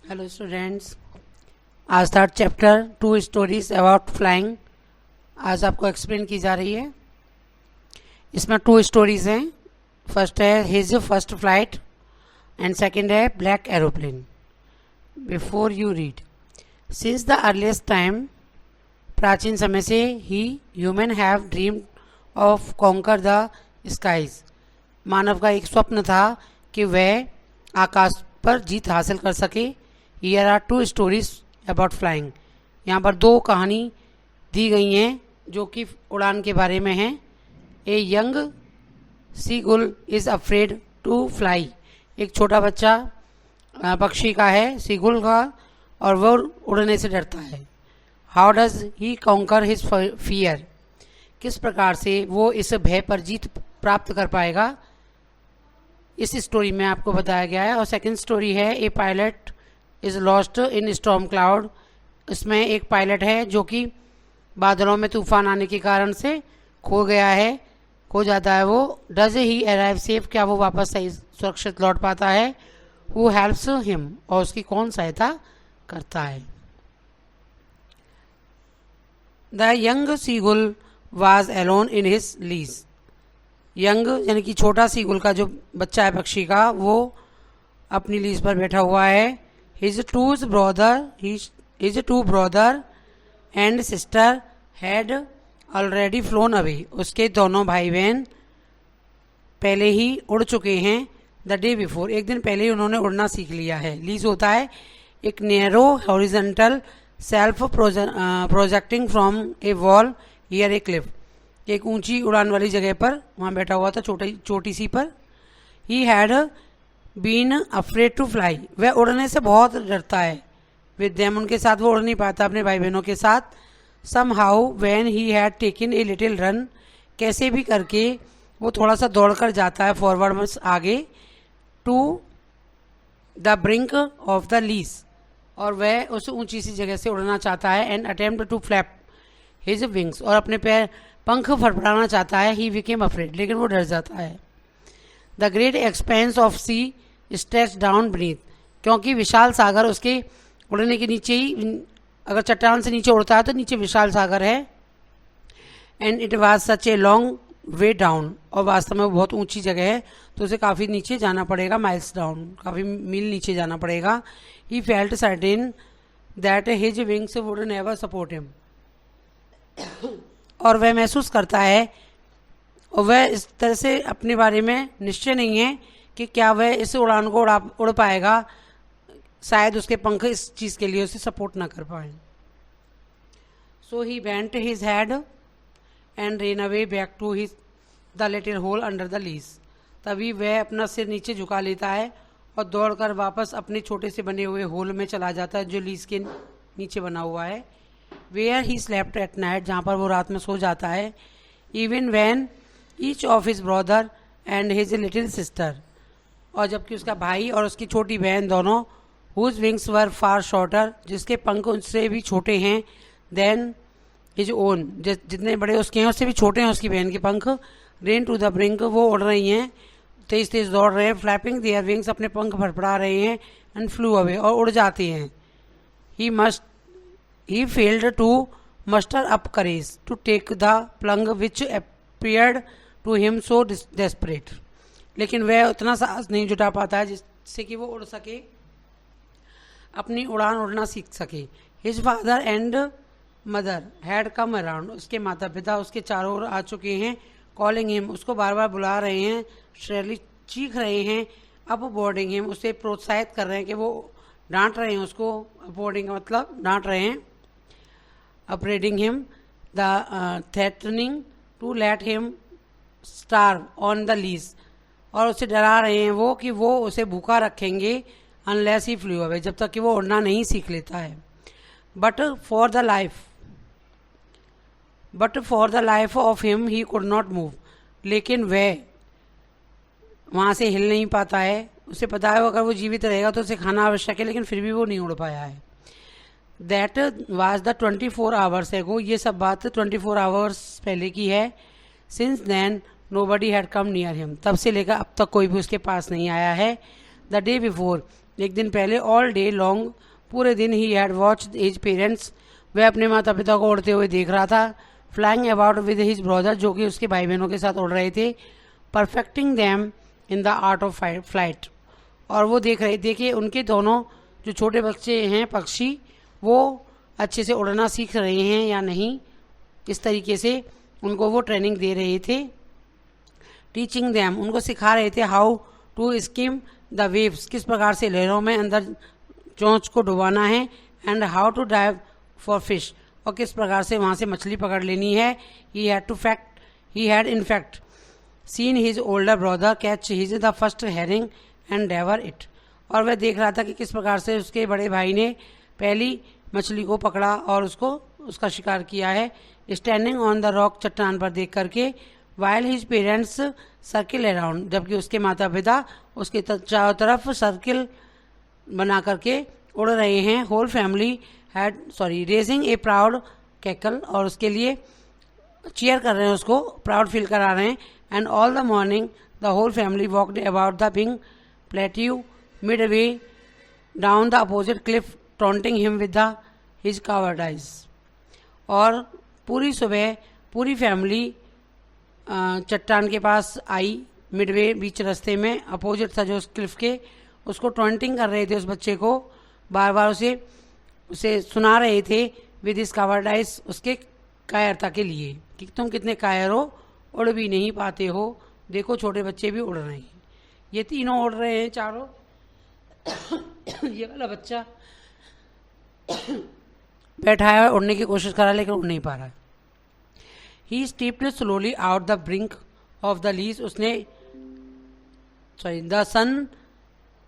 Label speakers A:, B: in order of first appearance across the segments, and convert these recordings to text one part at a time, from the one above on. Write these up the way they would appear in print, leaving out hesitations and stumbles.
A: Hello students, आज third chapter 2 stories about flying आज आपको एक्सप्लेन की जा रही है। इसमें 2 स्टोरीज हैं। फर्स्ट है his first flight and second है black aeroplane. Before you read, since the earliest time, प्राचीन समय से ही human have dreamed of conquer the skies. मानव का एक स्वप्न था कि वह आकाश पर जीत हासिल कर सके। Here are 2 stories about flying. यहाँ पर 2 कहानी दी गई हैं जो कि उड़ान के बारे में हैं। A young seagull is afraid to fly. एक छोटा बच्चा पक्षी का है, सीगुल का, और वह उड़ने से डरता है। How does he conquer his fear. किस प्रकार से वो इस भय पर जीत प्राप्त कर पाएगा, इस स्टोरी में आपको बताया गया है। और सेकंड स्टोरी है a pilot is lost in storm cloud. इसमें एक पायलट है जो कि बादलों में तूफान आने के कारण से खो जाता है वो। डज ही अराइव सेफ, क्या वो वापस सही सुरक्षित लौट पाता है। हु हेल्प्स हिम, और उसकी कौन सहायता करता है। The young seagull was alone in his lease. Young यानी कि छोटा सीगुल का जो बच्चा है पक्षी का, वो अपनी लीज पर बैठा हुआ है। His two brother and sister had already flown away. उसके दोनों भाई बहन पहले ही उड़ चुके हैं। द डे बिफोर, एक दिन पहले ही उन्होंने उड़ना सीख लिया है। लीज होता है एक narrow horizontal self projecting from A wall here A Cliff. एक ऊंची उड़ान वाली जगह पर वहाँ बैठा हुआ था, छोटी सी पर। He had been afraid to fly, वह उड़ने से बहुत डरता है। विद देम, उनके साथ वो उड़ नहीं पाता, अपने भाई बहनों के साथ। Somehow when he had taken a little run, कैसे भी करके वो थोड़ा सा दौड़ कर जाता है फॉरवर्ड में आगे। To the brink of the ledge, और वह उस ऊंची सी जगह से उड़ना चाहता है। And attempt to flap his wings, और अपने पंख फड़फड़ाना चाहता है। ही बिकेम अफ्रेड, लेकिन वो डर जाता है। The great expanse of sea stretch down beneath, क्योंकि विशाल सागर उसके उड़ने के नीचे ही, अगर चट्टान से नीचे उड़ता है तो नीचे विशाल सागर है। And it was such a long way down, और वास्तव में वो बहुत ऊंची जगह है तो उसे काफ़ी नीचे जाना पड़ेगा, माइल्स डाउन, काफ़ी मील नीचे जाना पड़ेगा। He felt certain that his wings would never support him, और वह महसूस करता है, और वह इस तरह से अपने बारे में निश्चय नहीं है कि क्या वह इस उड़ान को उड़ पाएगा। शायद उसके पंख इस चीज़ के लिए उसे सपोर्ट ना कर पाए। So he bent his head and ran away back to his the little hole under the ledge. तभी वह अपना सिर नीचे झुका लेता है और दौड़कर वापस अपने छोटे से बने हुए होल में चला जाता है जो लीज के नीचे बना हुआ है। Where he slept at night, जहाँ पर वो रात में सो जाता है। Even when each of his brother and his little sister, और जबकि उसका भाई और उसकी छोटी बहन दोनों, whose wings were far shorter, जिसके पंख उससे भी छोटे हैं, देन हिज ओन, जितने बड़े उसके हैं उससे भी छोटे हैं उसकी बहन के पंख। रेन टू द ब्रिंक, वो उड़ रही हैं, तेज तेज दौड़ रहे हैं। फ्लैपिंग देयर विंग्स, अपने पंख फड़फड़ा रहे हैं। एंड फ्लू अवे, और उड़ जाते हैं। He failed to muster up courage to take the plunge which appeared to him so desperate, लेकिन वह उतना साहस नहीं जुटा पाता है जिससे कि वो उड़ सके, अपनी उड़ान उड़ना सीख सके। His father and mother had come around, उसके माता पिता उसके चारों ओर आ चुके हैं। कॉलिंग हिम, उसको बार बार बुला रहे हैं। श्रेली, चीख रहे हैं। अप बोर्डिंग हिम, उसे प्रोत्साहित कर रहे हैं कि वो डांट रहे हैं उसको। बोर्डिंग का मतलब डांट रहे हैं। Upbraiding him, the threatening to let him starve on the ledge, और उसे डरा रहे हैं वो कि वो उसे भूखा रखेंगे अनलेस ही फ्लू अवे, जब तक कि वो उड़ना नहीं सीख लेता है। But for the life of him he could not move, लेकिन वह वहाँ से हिल नहीं पाता है। उसे पता है अगर वो जीवित रहेगा तो उसे खाना आवश्यक है, लेकिन फिर भी वो नहीं उड़ पाया है। दैट वाज द 24 आवर्स एगो, ये सब बात 24 आवर्स पहले की है। Since then nobody had come near him, तब से लेकर अब तक कोई भी उसके पास नहीं आया है। द डे बिफोर, एक दिन पहले, ऑल डे लॉन्ग, पूरे दिन he had watched his parents, वह अपने माता पिता को उड़ते हुए देख रहा था, flying about with his brother, जो कि उसके भाई बहनों के साथ उड़ रहे थे, perfecting them in the art of flight, और वो देख रहे थे कि उनके दोनों जो छोटे बच्चे हैं पक्षी, वो अच्छे से उड़ना सीख रहे हैं या नहीं, इस तरीके से उनको वो ट्रेनिंग दे रहे थे। टीचिंग दैम, उनको सिखा रहे थे, how to skim the waves, किस प्रकार से लहरों में अंदर चोंच को डुबाना है, and how to dive for fish, और किस प्रकार से वहाँ से मछली पकड़ लेनी है। He had in fact seen his older brother catch his the first herring and devour it, और वह देख रहा था कि किस प्रकार से उसके बड़े भाई ने पहली मछली को पकड़ा और उसका शिकार किया है। स्टैंडिंग ऑन द रॉक, चट्टान पर देख करके, while his parents circle around, जबकि उसके माता पिता उसके चारों तरफ सर्किल बना करके उड़ रहे हैं। Whole family raising a proud cackle, और उसके लिए चीयर कर रहे हैं, उसको प्राउड फील करा रहे हैं। And all the morning the whole family walked about the big plateau midway down the opposite cliff, taunting him with his cowardice, और पूरी सुबह पूरी फैमिली चट्टान के पास आई, मिडवे बीच रास्ते में, अपोजिट था जो उस क्लिफ के, उसको टॉन्टिंग कर रहे थे, उस बच्चे को बार बार उसे सुना रहे थे, विद इस कावर्डाइज, उसके कायरता के लिए कि तुम कितने कायर हो, उड़ भी नहीं पाते हो, देखो छोटे बच्चे भी उड़ रहे हैं। ये तीनों उड़ रहे हैं चारों। ये वाला बच्चा बैठा है, उड़ने की कोशिश कर रहा है लेकिन उड़ नहीं पा रहा है। He stepped slowly out the brink of the ledge, the sun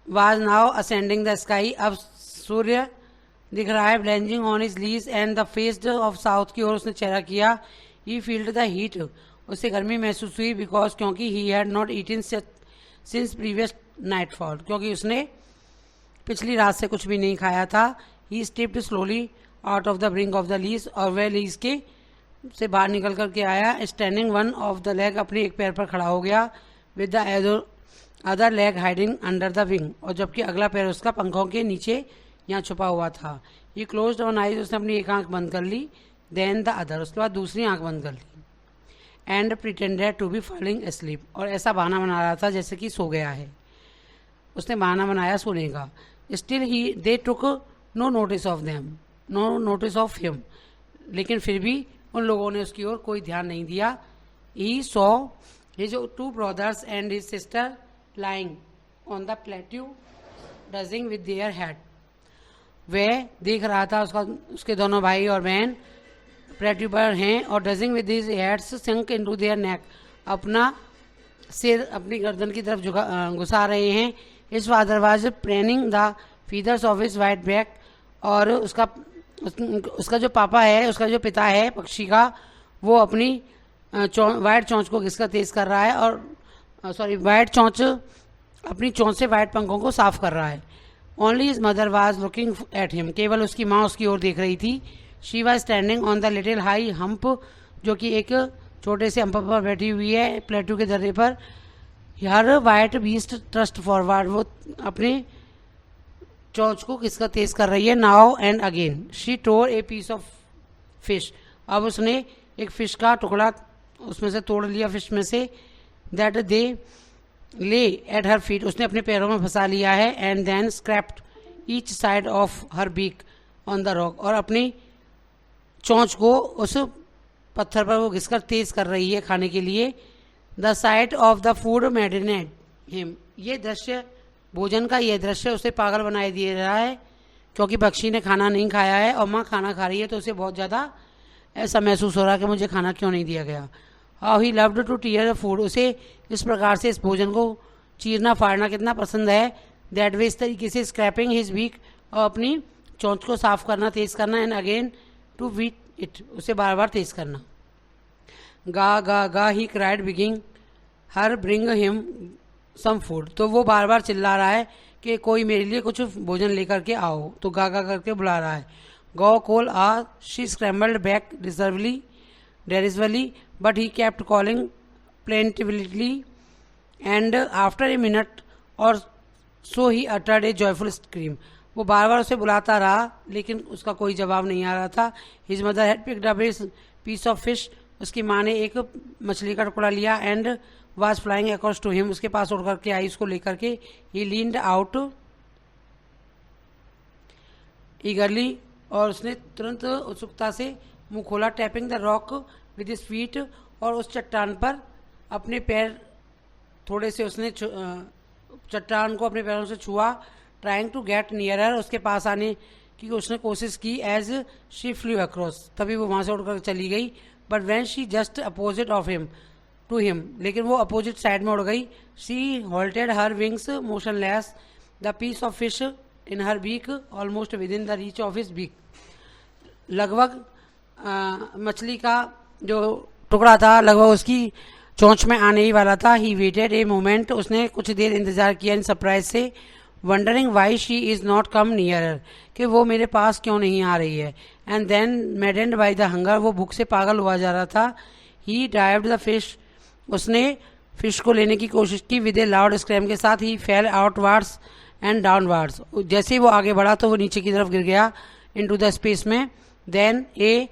A: was now ascending the sky, अब सूर्य दिख रहा है, blazing on his ledge and the face of south की ओर उसने चेहरा किया। ही फील्ड द हीट, उससे गर्मी महसूस हुई, बिकॉज क्योंकि he had not eaten since previous nightfall, क्योंकि उसने पिछली रात से कुछ भी नहीं खाया था। He stepped slowly out of the brink of the ledge, और वह लीज के से बाहर निकल करके आया। Standing one of the leg, अपने एक पैर पर खड़ा हो गया, with the other leg hiding under the wing, और जबकि अगला पैर उसका पंखों के नीचे यहाँ छुपा हुआ था। ये क्लोज्ड वन आइज, उसने अपनी एक आंख बंद कर ली, देन द अदर, उसके बाद दूसरी आंख बंद कर ली, and pretended to be falling asleep, और ऐसा बहाना बना रहा था जैसे कि सो गया है, उसने बहाना बनाया सोने का। Still they took no notice of them, no notice of him, लेकिन फिर भी उन लोगों ने उसकी ओर कोई ध्यान नहीं दिया। He saw his two brothers and his sister lying on the plateau dozing with their head, वह देख रहा था उसके दोनों भाई और बहन प्लेट्यू पर हैं, और dozing with his heads sink into their neck, अपना सिर अपनी गर्दन की तरफ घुसा रहे हैं। His father was preening the feathers of his white back, और उसका जो पापा है, उसका जो पिता है पक्षी का, वो अपनी वाइट चोंच को घिसकर तेज कर रहा है, और वाइट चोंच अपनी चोंच से वाइट पंखों को साफ कर रहा है। Only his mother was looking at him, केवल उसकी माँ उसकी ओर देख रही थी। She was standing on the little high hump, जो कि एक छोटे से हम्प पर बैठी हुई है प्लेट्यू के दर्रे पर। Her white breast thrust forward, वो अपने चोंच को किसका तेज कर रही है। Now and again she tore a piece of fish, अब उसने एक फिश का टुकड़ा उसमें से तोड़ लिया, फिश में से, दैट दे ले एट हर फीट, उसने अपने पैरों में फंसा लिया है। And then scraped each side of her beak on the rock, और अपनी चोंच को उस पत्थर पर वो घिसकर तेज कर रही है खाने के लिए। The site of the food marinate him, ये दृश्य, भोजन का यह दृश्य उसे पागल बनाए दे रहा है, क्योंकि पक्षी ने खाना नहीं खाया है और माँ खाना खा रही है, तो उसे बहुत ज़्यादा ऐसा महसूस हो रहा है कि मुझे खाना क्यों नहीं दिया गया। How he loved two tier the food, उसे इस प्रकार से इस भोजन को चीरना फाड़ना कितना पसंद है। दैट वे, इस तरीके से स्क्रैपिंग हिज बीक, और अपनी चोंच को साफ करना, तेज करना, and again to beat it, उसे बार बार तेज करना। गा गा गा he cried begging her bring him some food, तो वो बार बार चिल्ला रहा है कि कोई मेरे लिए कुछ भोजन लेकर के आओ, तो गा गा करके बुला रहा है। गो कॉल आ, she scrambled back derisively, but he kept calling plaintively, and after a minute or so he uttered a joyful scream. वो बार बार उसे बुलाता रहा लेकिन उसका कोई जवाब नहीं आ रहा था। His mother had picked up a piece of fish. उसकी माँ ने एक मछली का टुकड़ा लिया and was flying across to him. उसके पास उड़ करके आई उसको लेकर के। ही लीन्ड आउट ईगरली, और उसने तुरंत उत्सुकता से मुंह खोला। Tapping the rock with his feet, और उस चट्टान पर अपने पैर थोड़े से उसने चट्टान को अपने पैरों से छुआ। ट्राइंग टू गेट नियरर, उसके पास आने की उसने कोशिश की। एज शी फ्लू अक्रॉस, तभी वो वहाँ से उड़कर चली गई। But when she just opposite of him to him, लेकिन वो अपोजिट साइड में उड़ गई। She halted her wings motionless, the piece of fish in her beak almost with in the reach of his beak. लगभग मछली का जो टुकड़ा था लगभग उसकी चोंच में आने ही वाला था। ही वेटेड ए मोमेंट, उसने कुछ देर इंतजार किया इन सरप्राइज से। Wondering why she is not come nearer, कि वो मेरे पास क्यों नहीं आ रही है। And then maddened by the hunger, वो भूख से पागल हुआ जा रहा था। ही डाइव्ड द फिश, उसने फिश को लेने की कोशिश की विद ए लाउड स्क्रैम के साथ। ही फेल आउटवार्ड्स एंड डाउनवार्ड्स, जैसे ही वो आगे बढ़ा तो वो नीचे की तरफ गिर गया इनटू द स्पेस में। देन ए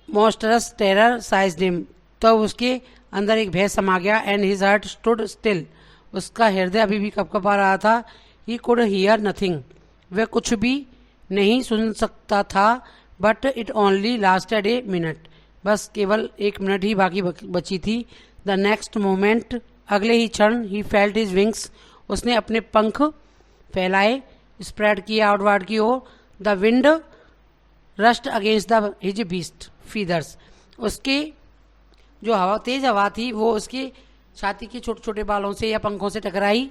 A: मॉन्स्टरस टेरर साइज्ड हिम, तो उसके अंदर एक भय समा गया। And his heart stood still, उसका हृदय अभी भी कँपकँपा रहा था। ही कुड हियर नथिंग, वह कुछ भी नहीं सुन सकता था। But it only lasted a minute, बस केवल 1 मिनट ही बाकी बची थी। द नेक्स्ट मोमेंट, अगले ही क्षण, ही फेल्ट हिज विंग्स, उसने अपने पंख फैलाए, स्प्रेड किए आउटवर्ड की ओर। The wind rushed against the his breast feathers, उसके जो हवा तेज हवा थी वो उसके छाती के छोटे छोटे बालों से या पंखों से टकराई।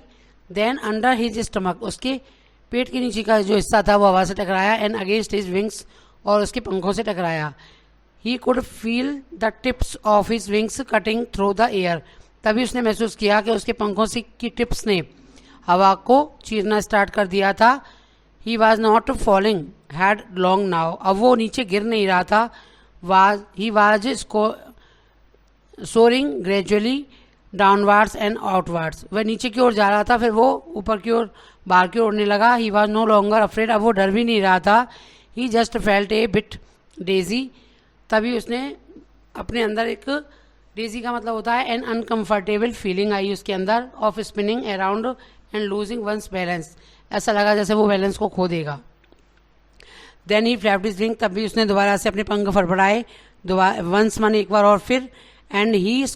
A: देन अंडर हिज स्टमक, उसके पेट के नीचे का जो हिस्सा था वो हवा से टकराया। एंड अगेंस्ट हिज विंग्स, और उसके पंखों से टकराया। He could feel the tips of his wings cutting through the air, तभी उसने महसूस किया कि उसके पंखों से की टिप्स ने हवा को चीरना स्टार्ट कर दिया था। He was not falling had long now, अब वो नीचे गिर नहीं रहा था। He was soaring gradually downwards and outwards, वह नीचे की ओर जा रहा था फिर वो ऊपर की ओर बाहर की ओर उड़ने लगा। He was no longer afraid, अब वो डर भी नहीं रहा था। He just felt a bit dizzy, तभी उसने अपने अंदर एक, डेजी का मतलब होता है एन अनकंफर्टेबल फीलिंग आई उसके अंदर, of spinning around and losing one's balance, ऐसा लगा जैसे वो बैलेंस को खो देगा। Then he flapped his wing, तभी उसने दोबारा से अपने पंख फड़फड़ाए, वंस माने एक बार और फिर। एंड ही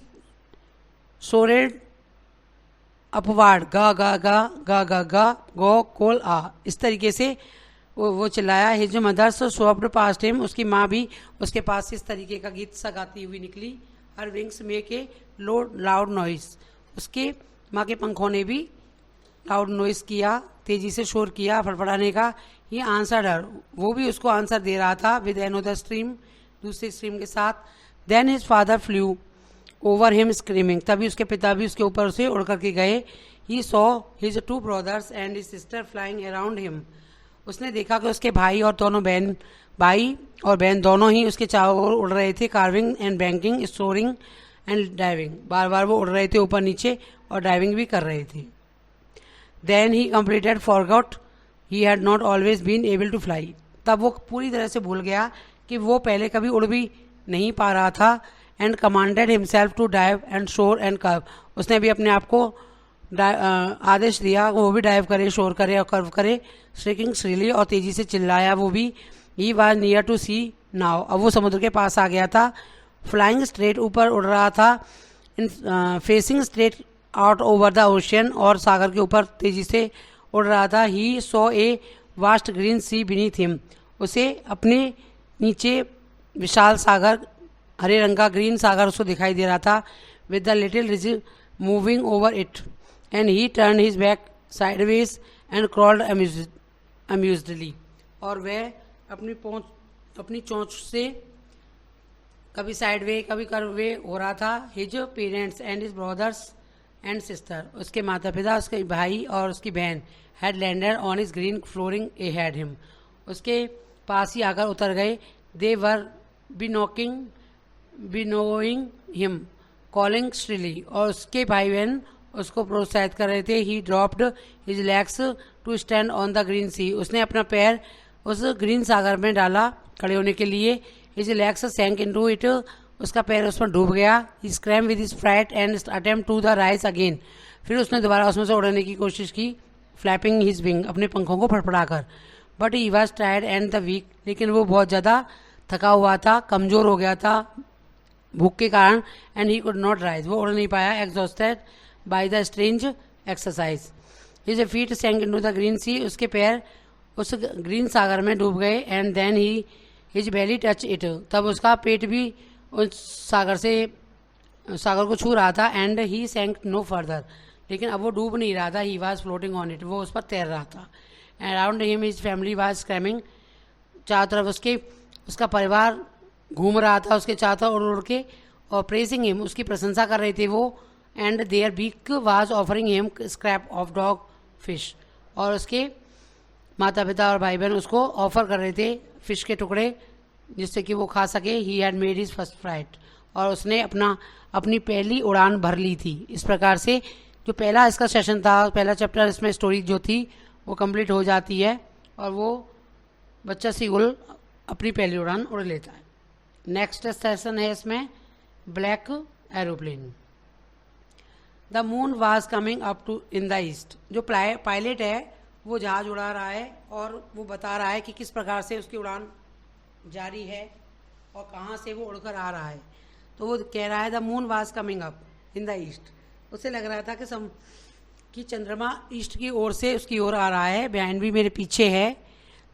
A: सोरेड अपवार्ड, गा गा गा गा गा गा गो कोल आ, इस तरीके से वो चिल्लाया। हिज मदर्स स्वप्ड पास्ट हिम, उसकी माँ भी उसके पास इस तरीके का गीत सा गाती हुई निकली। हर wings make a low loud noise, उसके माँ के पंखों ने भी लाउड नॉइस किया, तेजी से शोर किया फड़फड़ाने का। ये आंसर हर, वो भी उसको आंसर दे रहा था विद अनदर स्ट्रीम, दूसरी स्ट्रीम के साथ। Then his father flew over him screaming, तभी उसके पिता भी उसके ऊपर से उड़ करके गए। ही saw his 2 brothers and his sister flying around him, उसने देखा कि उसके भाई और बहन दोनों ही उसके चारों ओर उड़ रहे थे। Carving and banking, soaring and diving, बार बार वो उड़ रहे थे ऊपर नीचे और डाइविंग भी कर रहे थे। Then he completed forgot he had not always been able to fly, तब वो पूरी तरह से भूल गया कि वो पहले कभी उड़ भी नहीं पा रहा था। And commanded himself to dive and soar and curve, उसने भी अपने आप को आदेश दिया वो भी डाइव करे, शोर करे और कर्व करे। श्रीकिंग श्रीली, और तेजी से चिल्लाया वो भी। He was near to sea now, अब वो समुद्र के पास आ गया था। फ्लाइंग स्ट्रेट, ऊपर उड़ रहा था। In facing straight out over the ocean, और सागर के ऊपर तेजी से उड़ रहा था। He saw a vast green sea beneath him, उसे अपने नीचे विशाल सागर, हरे रंग का ग्रीन सागर उसको दिखाई दे रहा था। With the little ridge moving over it, and he turn his back sideways and crawled amusedly, और वह अपनी चोंच से कभी साइड वे कभी कर्व वे हो रहा था। His parents and his brothers and sister, उसके माता पिता, उसके भाई और उसकी बहन, had landed on his green flooring A had him, उसके पास ही आकर उतर गए। दे वर बिनोइंग हिम कॉलिंग श्रीली, और उसके भाई बहन उसको प्रोत्साहित कर रहे थे। He dropped his legs to stand on the green sea, उसने अपना पैर उस ग्रीन सागर में डाला खड़े होने के लिए। His legs sank into it, उसका पैर उसमें डूब गया। He scream with his flight and attempt to the rise again, फिर उसने दोबारा उसमें से उड़ने की कोशिश की, फ्लैपिंग हिज विंग, अपने पंखों को फड़फड़ाकर। But he was tired and the weak, लेकिन वो बहुत ज़्यादा थका हुआ था, कमज़ोर हो गया था भूख के कारण। And he could not rise, वो उड़ नहीं पाया, exhausted by the strange exercise. His feet sank into the green sea, उसके पैर उस ग्रीन सागर में डूब गए। And then he his belly touch it, तब उसका पेट भी उस सागर को छू रहा था। And he sank no further, लेकिन अब वो डूब नहीं रहा था। He was floating on it, वो उस पर तैर रहा था। And around him his family was screaming, चारों तरफ उसका परिवार घूम रहा था उसके चारों तरफ उड़ उड़ के, और प्रेसिंग हिम, उसकी प्रशंसा कर रहे थे वो। And their beak was offering him scrap of dogfish, और उसके माता पिता और भाई बहन उसको ऑफर कर रहे थे फिश के टुकड़े जिससे कि वो खा सके। He had made his first flight, और उसने अपनी पहली उड़ान भर ली थी। इस प्रकार से जो पहला इसका सेशन था, पहला चैप्टर, इसमें स्टोरी जो थी वो कंप्लीट हो जाती है, और वो बच्चा सीगुल अपनी पहली उड़ान उड़ लेता है। नेक्स्ट सेशन है इसमें black aeroplane. The moon was coming up too in the east, जो पायलट है वो जहाज उड़ा रहा है और वो बता रहा है कि किस प्रकार से उसकी उड़ान जारी है और कहाँ से वो उड़कर आ रहा है। तो वो कह रहा है the moon was coming up in the east, उसे लग रहा था कि चंद्रमा ईस्ट की ओर से उसकी ओर आ रहा है, बिहाइंड भी मेरे पीछे है।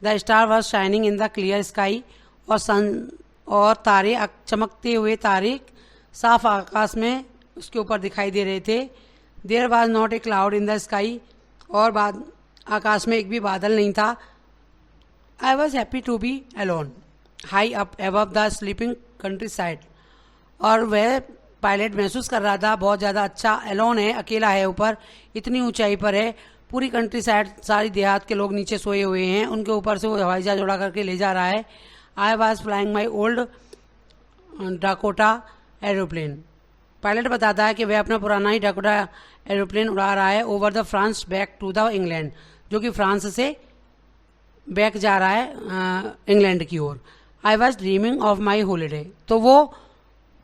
A: The star was shining in the clear sky, और सन और तारे, चमकते हुए तारे साफ आकाश में उसके ऊपर दिखाई दे रहे थे। There was not a cloud in the sky, और बाद आकाश में एक भी बादल नहीं था। I was happy to be alone high up above the sleeping countryside, और वह पायलट महसूस कर रहा था बहुत ज़्यादा अच्छा, अलोन है, अकेला है, ऊपर इतनी ऊंचाई पर है, पूरी कंट्री साइड सारी देहात के लोग नीचे सोए हुए हैं, उनके ऊपर से वो हवाई जहाज उड़ा करके ले जा रहा है। I was flying my old Dakota aeroplane, pilot बताता है कि वह अपना पुराना ही डाकोटा एरोप्लेन उड़ा रहा है over the France back to the England, जो कि फ्रांस से बैक जा रहा है इंग्लैंड की ओर। I was dreaming of my holiday, तो वो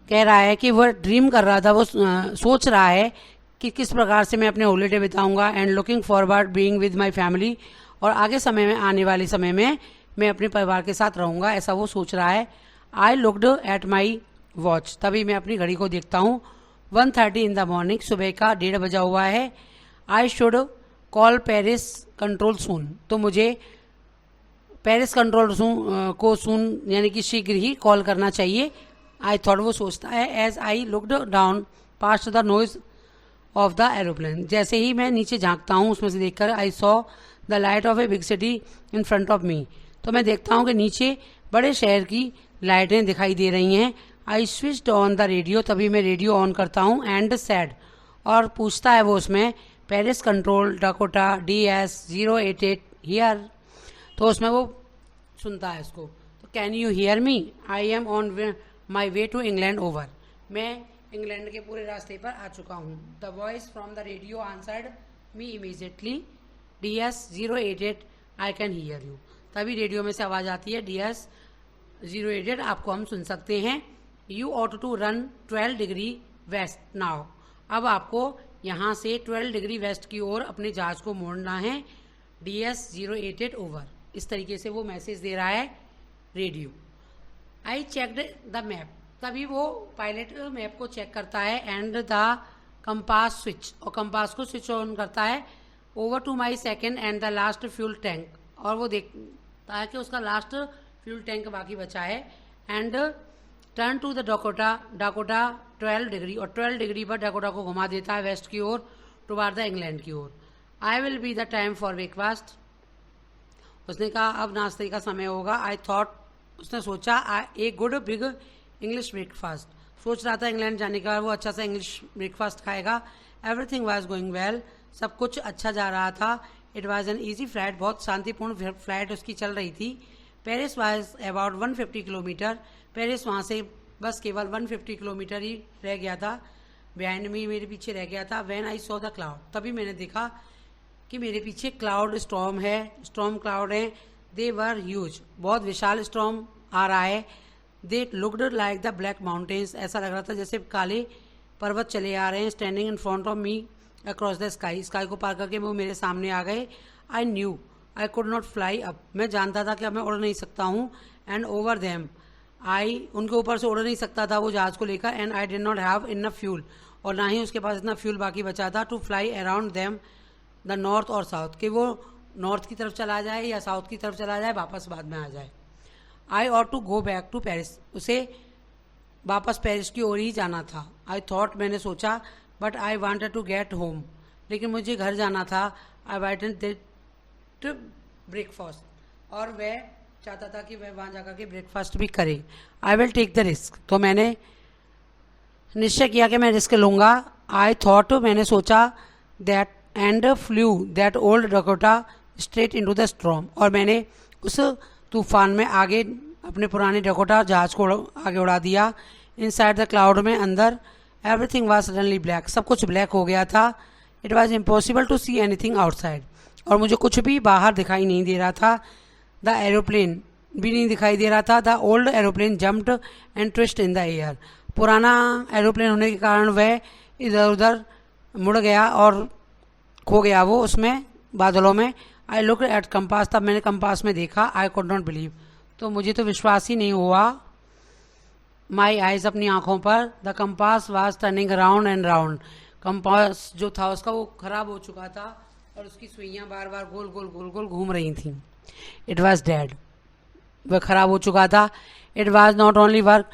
A: कह रहा है कि वह ड्रीम कर रहा था, वो सोच रहा है कि किस प्रकार से मैं अपने हॉलीडे बिताऊंगा। And looking forward being with my family, और आगे समय में, आने वाले समय में मैं अपने परिवार के साथ रहूंगा, ऐसा वो सोच रहा है। I looked at my watch, तभी मैं अपनी घड़ी को देखता हूँ। 1:30 इन द मॉर्निंग, सुबह का 1:30 बजा हुआ है। I should call Paris control soon, तो मुझे पेरिस कंट्रोल को सून यानी कि शीघ्र ही कॉल करना चाहिए। आई थॉट, वो सोचता है। As I looked down past the noise of the aeroplane, जैसे ही मैं नीचे झांकता हूँ उसमें से देखकर, I saw the light of a big city in front of me, तो मैं देखता हूँ कि नीचे बड़े शहर की लाइटें दिखाई दे रही हैं। I switched on the radio, तभी मैं रेडियो ऑन करता हूँ। एंड सैड, और पूछता है वो उसमें, Paris control Dakota DS-088 here, तो उसमें वो सुनता है उसको। तो can you hear me, I am on my way to England over, मैं इंग्लैंड के पूरे रास्ते पर आ चुका हूँ। The voice from the radio answered me immediately, DS-088 I can hear you, तभी रेडियो में से आवाज़ आती है, DS-088 आपको हम सुन सकते हैं। You ought to run 12 degree west now, अब आपको यहाँ से 12 डिग्री वेस्ट की ओर अपने जहाज को मोड़ना है। DS-088 ओवर, इस तरीके से वो मैसेज दे रहा है radio. I checked the map, तभी वो पायलट मैप को चेक करता है। एंड द कंपास स्विच, और कंपास को स्विच ऑन करता है। Over to my second and the last fuel tank, और वो देखता है कि उसका लास्ट फ्यूल टैंक बाकी बचा है। And turn to the Dakota 12 degree, और 12 डिग्री पर डाकोटा को घुमा देता है वेस्ट की ओर, टुवार्ड द इंग्लैंड की ओर। I will be the time for breakfast, उसने कहा अब नाश्ते का समय होगा। आई थॉट, उसने सोचा, a good big English breakfast, सोच रहा था इंग्लैंड जाने के बाद वो अच्छा सा इंग्लिश ब्रेकफास्ट खाएगा। एवरीथिंग वाज गोइंग वेल, सब कुछ अच्छा जा रहा था। It was an easy flight, बहुत शांतिपूर्ण फ्लाइट उसकी चल रही थी। Paris was about 150 kilometre, Paris वहाँ से बस केवल 150 किलोमीटर ही रह गया था। बिहाइंड मी, मेरे पीछे रह गया था। When I saw the cloud, तभी मैंने देखा कि मेरे पीछे क्लाउड स्टॉर्म है, स्टॉर्म क्लाउड है। दे वर ह्यूज, बहुत विशाल स्टॉर्म आ रहा है। They looked like the black mountains, ऐसा लग रहा था जैसे काले पर्वत चले आ रहे हैं। Standing in front of me across the sky, sky को पार करके वो मेरे सामने आ गए। I knew I could not fly up, मैं जानता था कि अब मैं उड़ नहीं सकता हूँ। एंड ओवर देम, आई उनके ऊपर से उड़ नहीं सकता था वो जहाज को लेकर। And I did not have enough fuel, और ना ही उसके पास इतना फ्यूल बाकी बचा था to fly around them the north और साउथ, कि वो नॉर्थ की तरफ चला जाए या साउथ की तरफ चला जाए, वापस बाद में आ जाए। I ought to go back to Paris, उसे वापस पेरिस की ओर ही जाना था। आई थॉट, मैंने सोचा, but I wanted to get home, लेकिन मुझे घर जाना था। आई वांटेड ब्रेकफास्ट, और वह चाहता था कि वह वहाँ जाकर के ब्रेकफास्ट भी करे। I will take the risk, तो मैंने निश्चय किया कि मैं रिस्क लूँगा। आई थॉट, मैंने सोचा, that and flu that old Dakota straight into the storm, और मैंने उस तूफान में आगे अपने पुराने डकोटा जहाज को आगे उड़ा दिया। इनसाइड द क्लाउड में अंदर, एवरीथिंग वाज सडनली ब्लैक, सब कुछ ब्लैक हो गया था। It was impossible to see anything outside, और मुझे कुछ भी बाहर दिखाई नहीं दे रहा था। द एरोप्लेन भी नहीं दिखाई दे रहा था। The old aeroplane jumped and twist in the air, पुराना एरोप्लेन होने के कारण वह इधर उधर मुड़ गया और खो गया वो उसमें बादलों में। आई लुक एट कंपास, तब मैंने कंपास में देखा। आई कुड नॉट बिलीव, तो मुझे तो विश्वास ही नहीं हुआ। माई आइज, अपनी आंखों पर। The compass was turning round and round, compass जो था उसका वो खराब हो चुका था और उसकी सुइयां बार बार गोल गोल गोल गोल घूम रही थी। इट वॉज डेड, वह खराब हो चुका था। It was not only work,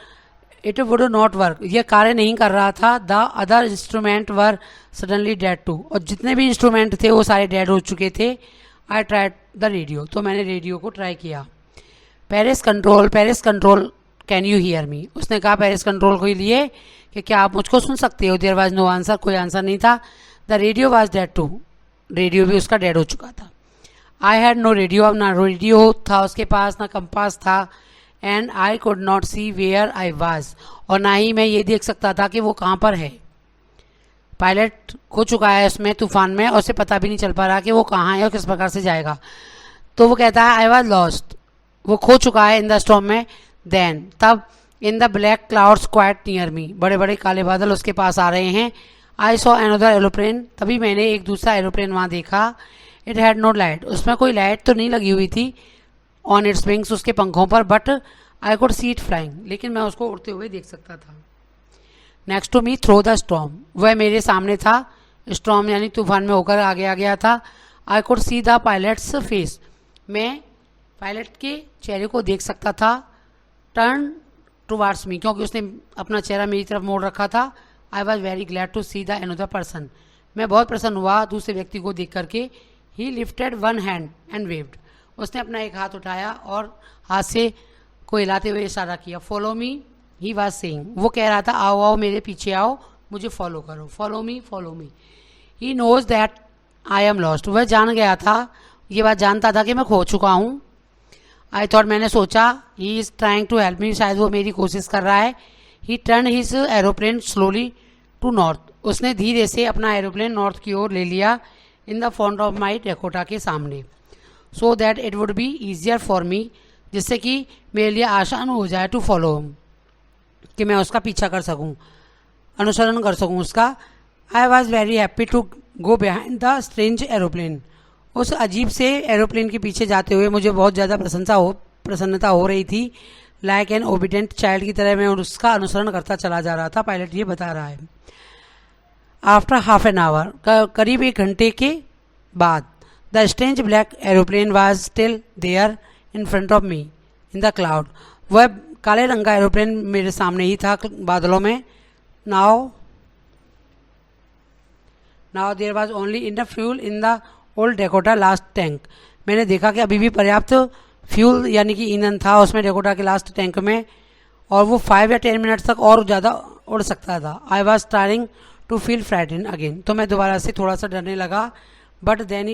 A: it would not work, यह कार्य नहीं कर रहा था। The other instrument were suddenly dead too, और जितने भी इंस्ट्रूमेंट थे वो सारे डेड हो चुके थे। आई ट्राइड द रेडियो, तो मैंने रेडियो को ट्राई किया। Paris control can you hear मी, उसने कहा पेरिस कंट्रोल के लिए कि क्या आप मुझको सुन सकते हो। देयर वाज नो आंसर, कोई आंसर नहीं था। The radio was dead too, radio भी उसका डेड हो चुका था। आई हैड नो रेडियो, अब ना रेडियो था उसके पास, ना कंपास था। And I could not see where I was, और ना ही मैं ये देख सकता था कि वो कहाँ पर है। पायलट खो चुका है उसमें तूफान में, और उसे पता भी नहीं चल पा रहा कि वो कहाँ है और किस प्रकार से जाएगा। तो वो कहता है आई वाज लॉस्ट, वो खो चुका है इन द स्टॉर्म में। देन, तब, इन the black clouds quite near me, बड़े बड़े काले बादल उसके पास आ रहे हैं। आई सॉ अनदर एरोप्लेन, तभी मैंने एक दूसरा एरोप्लेन वहाँ देखा। इट हैड नो लाइट, उसमें कोई लाइट तो नहीं लगी हुई थी ऑन इट्स विंग्स, उसके पंखों पर, but I could see it flying, लेकिन मैं उसको उड़ते हुए देख सकता था। Next to me through the storm, वह मेरे सामने था, स्टॉर्म यानी तूफान में होकर आगे आ गया था। आई could see the pilots face, मैं पायलट के चेहरे को देख सकता था। टर्न टुवार्ड्स मी, क्योंकि उसने अपना चेहरा मेरी तरफ मोड़ रखा था। I was very glad to see the another person, मैं बहुत प्रसन्न हुआ दूसरे व्यक्ति को देख करके। He lifted one hand and waved, उसने अपना एक हाथ उठाया और हाथ से को हिलाते हुए इशारा किया। Follow me, he was saying, वो कह रहा था आओ आओ मेरे पीछे आओ, मुझे फॉलो करो, follow me follow me. He knows that I am lost, वह जान गया था, ये बात जानता था कि मैं खो चुका हूँ। आई थॉट, मैंने सोचा, he is trying to help me, शायद वो मेरी कोशिश कर रहा है। He turn his aeroplane slowly to north, उसने धीरे से अपना एरोप्लेन नॉर्थ की ओर ले लिया। In the front of my Dakota के सामने, so that it would be easier for me, जिससे कि मेरे लिए आसान हो जाए टू फॉलो, कि मैं उसका पीछा कर सकूं, अनुसरण कर सकूं उसका। I was very happy to go behind the strange aeroplane, उस अजीब से एरोप्लेन के पीछे जाते हुए मुझे बहुत ज़्यादा प्रसन्नता हो रही थी। लाइक एन ओबीडेंट चाइल्ड की तरह मैं उसका अनुसरण करता चला जा रहा था, पायलट ये बता रहा है। आफ्टर हाफ एन आवर, करीब एक घंटे के बाद, the strange black aeroplane was still there in front of me in the cloud, वह काले रंग का एरोप्लेन मेरे सामने ही था बादलों में। Now there was only enough fuel in the old Dakota last tank, मैंने देखा कि अभी भी पर्याप्त फ्यूल यानी कि ईंधन था उसमें डेकोटा के लास्ट टैंक में, और वो 5 या 10 मिनट तक और ज़्यादा उड़ सकता था। I was starting to feel frighten again, तो मैं दोबारा से थोड़ा सा डरने लगा। But then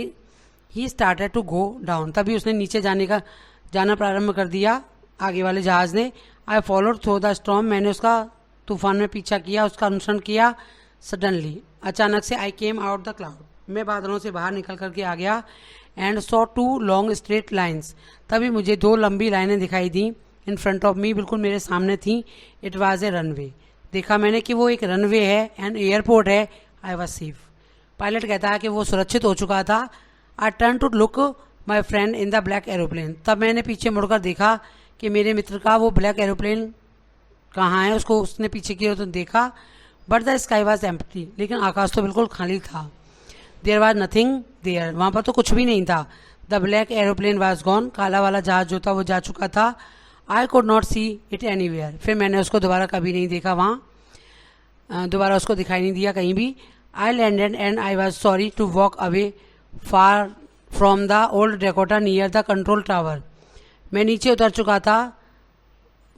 A: he started to go down, तभी उसने नीचे जाना प्रारंभ कर दिया आगे वाले जहाज़ ने। I followed through the storm, मैंने उसका तूफान में पीछा किया, उसका अनुसरण किया। सडनली, अचानक से, आई केम आउट द क्लाउड, मैं बादलों से बाहर निकल करके आ गया, and saw 2 long straight lines, तभी मुझे 2 लंबी लाइनें दिखाई दी, इन फ्रंट ऑफ मी, बिल्कुल मेरे सामने थी, इट वॉज ए रनवे, देखा मैंने कि वो एक रनवे है, एंड एयरपोर्ट है, आई वॉज सेफ, पायलट कहता है कि वो सुरक्षित हो चुका था, I turn to look my friend in the black aeroplane, तब मैंने पीछे मुड़कर देखा कि मेरे मित्र का वो ब्लैक एरोप्लेन कहाँ है, उसको उसने पीछे की ओर तो देखा, but the sky was empty, लेकिन आकाश तो बिल्कुल खाली था, देयर वॉज नथिंग देयर, वहाँ पर तो कुछ भी नहीं था, the black aeroplane was gone, काला वाला जहाज जो था वो जा चुका था, आई could not see it anywhere, फिर मैंने उसको दोबारा कभी नहीं देखा, वहाँ दोबारा उसको दिखाई नहीं दिया कहीं भी, I landed and I was sorry to walk away far from the old Dakota near the control tower, मैं नीचे उतर चुका था,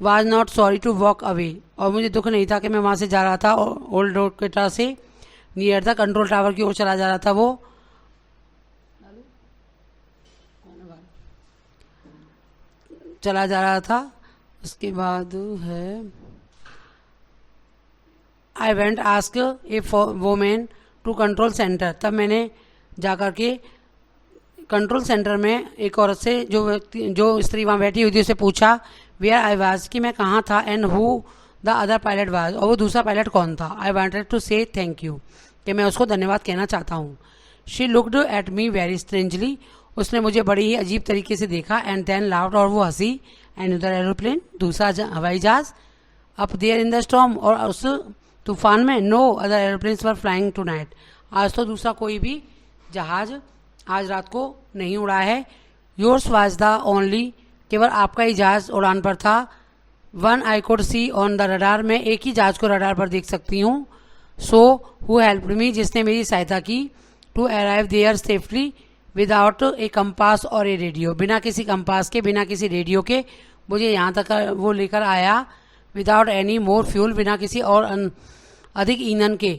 A: was not sorry to walk away, और मुझे दुख नहीं था कि मैं वहाँ से जा रहा था, ओल्ड डेकोटा से नियर द कंट्रोल टावर की ओर चला जा रहा था, वो चला जा रहा था। उसके बाद है I went ask a women to control centre, तब मैंने जाकर के कंट्रोल सेंटर में एक औरत से, जो स्त्री वहाँ बैठी हुई थी, उससे पूछा वेयर आई वाज, कि मैं कहाँ था, and who the other pilot was, और वो दूसरा पायलट कौन था, आई वांटेड टू से थैंक यू, कि मैं उसको धन्यवाद कहना चाहता हूँ, she looked at me very strangely, उसने मुझे बड़ी ही अजीब तरीके से देखा, एंड देन लाउड, और वो हंसी, एंड उधर एरोप्लेन, दूसरा हवाई जहाज, up there in the storm, और उस तूफान में, no other aeroplanes were flying tonight, आज तो दूसरा कोई भी जहाज आज रात को नहीं उड़ा है, योर्स वाज द ओनली, केवल आपका ही जहाज उड़ान पर था, one I could C on the radar, मैं एक ही जहाज को रडार पर देख सकती हूँ, सो हु हेल्प्ड मी, जिसने मेरी सहायता की, to arrive there safely without a compass और ए रेडियो, बिना किसी कंपास के, बिना किसी रेडियो के मुझे यहाँ तक वो लेकर आया, विदाउट एनी मोर फ्यूल, बिना किसी और अधिक ईंधन के,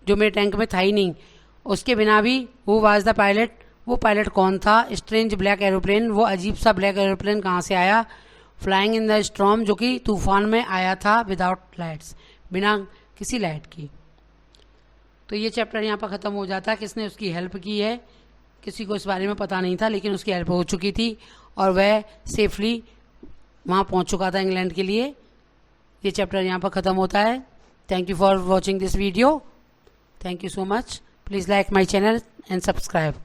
A: जो मेरे टैंक में था ही नहीं, उसके बिना भी, हु वाज द पायलट, वो पायलट कौन था, स्ट्रेंज ब्लैक एरोप्लेन, वो अजीब सा ब्लैक एरोप्लेन कहाँ से आया, फ्लाइंग इन द स्टॉर्म, जो कि तूफान में आया था, विदाउट लाइट्स, बिना किसी लाइट की। तो ये चैप्टर यहाँ पर ख़त्म हो जाता है, किसने उसकी हेल्प की है, किसी को इस बारे में पता नहीं था, लेकिन उसकी हेल्प हो चुकी थी, और वह सेफली वहाँ पहुँच चुका था इंग्लैंड के लिए। ये चैप्टर यहाँ पर ख़त्म होता है। Thank you for watching this video, thank you so much, please like my channel and subscribe.